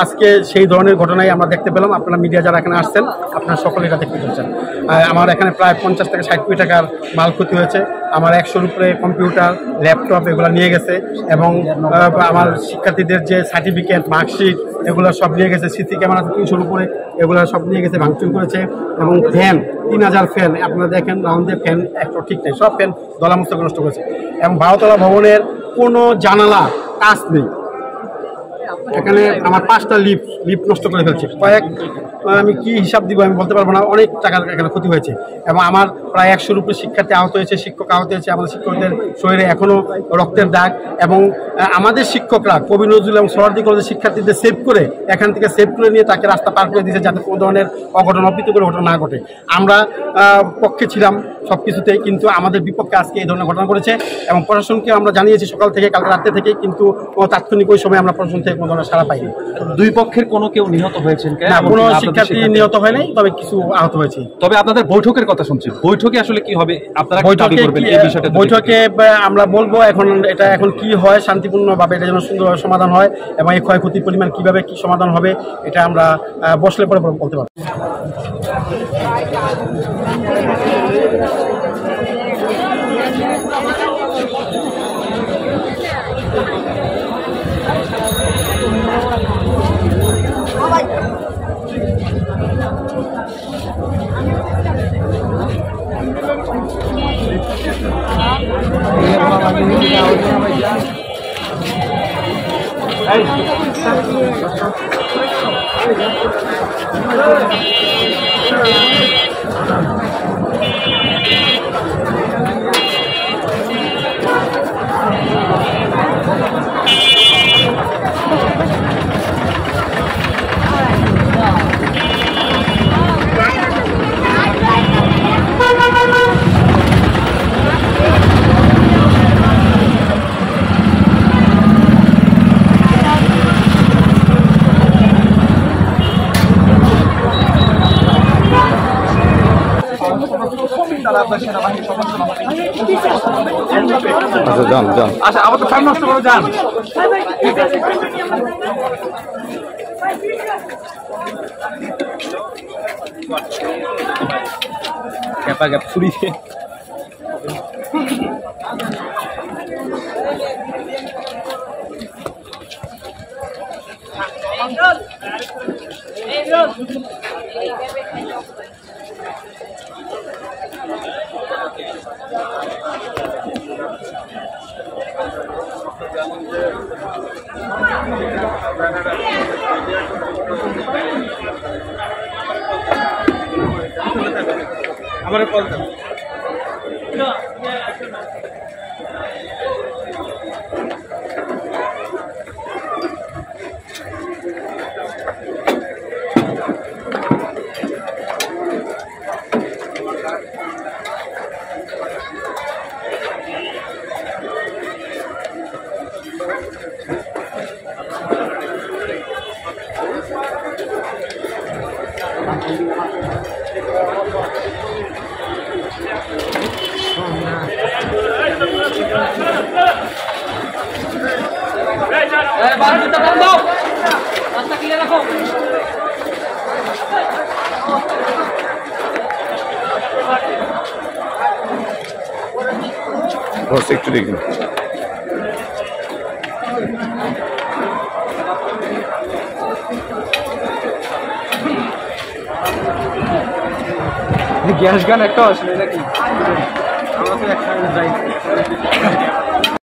আজকে সেই ধরনের ঘটনাই আমরা দেখতে পেলাম। আপনারা মিডিয়া যারা এখানে আসছেন আপনারা সকলে এটা দেখতে পাচ্ছেন। আমার এখানে প্রায় 50 থেকে 60 কোটি টাকার মাল ক্ষতি হয়েছে। আমার 100-র উপরে কম্পিউটার, ল্যাপটপ এগুলো নিয়ে গেছে এবং আমার শিক্ষার্থীদের যে সার্টিফিকেট, মার্কশিট এগুলো সব নিয়ে গেছে। সিসি ক্যামেরা 300-র উপরে এগুলো সব নিয়ে গেছে, ভাঙচুর করেছে। এবং ফ্যান 3000 ফ্যান আপনারা দেখেন, রাউন্ডে ফ্যান একটা ঠিক নেই, সব ফ্যান দলামস্ত নষ্ট করেছে। এবং 12তলা ভবনের কোনো জানালা কাচ নেই। এখানে আমার 5টা লিফট নষ্ট করে ফেলছে। আমি কি হিসাব দিব আমি বলতে পারবো না, অনেক টাকার এখানে ক্ষতি হয়েছে। এবং আমার প্রায় 100-র উপরে শিক্ষার্থী আহত হয়েছে, শিক্ষক আহত হয়েছে। আমাদের শিক্ষকদের শরীরে এখনও রক্তের দাগ। এবং আমাদের শিক্ষকরা কবি নজরুল এবং সোহরাওয়ার্দী কলেজের শিক্ষার্থীদের সেভ করে এখান থেকে সেভ করে নিয়ে তাকে রাস্তা পার করে দিয়েছে, যাতে কোনো ধরনের অঘটন, অপ্রীতিকর ঘটনা না ঘটে। আমরা পক্ষে ছিলাম সব কিছুতেই, কিন্তু আমাদের বিপক্ষে আজকে এই ধরনের ঘটনা ঘটেছে। এবং প্রশাসনকে আমরা জানিয়েছি সকাল থেকে, কালকে রাত্রে থেকে, কিন্তু তাৎক্ষণিক ওই সময় আমরা প্রশাসন থেকে কোনো ধরনের সাড়া পাইনি। দুই পক্ষের কোনো কেউ নিহত হয়েছেন? না, কোনো শিক্ষার্থী নিহত হয় নাই, তবে কিছু আহত হয়েছে। তবে আপনাদের বৈঠকের কথা শুনছি, বৈঠকে আসলে কি হবে? আপনারা বৈঠকে আমরা বলবো এখন কি হয়, শান্তিপূর্ণভাবে এটা যেন সুন্দরভাবে সমাধান হয় এবং এই ক্ষয়ক্ষতির পরিমাণ কিভাবে কি সমাধান হবে এটা আমরা বসলে পরে বলতে পারবো। আচ্ছা, আবার তো টাইম নষ্ট করে যান। ছুরি আমার কল দাও। একটু দেখুন, গ্যাস গান একটা আসলে নাকি? আমরা তো একসাথে যাই।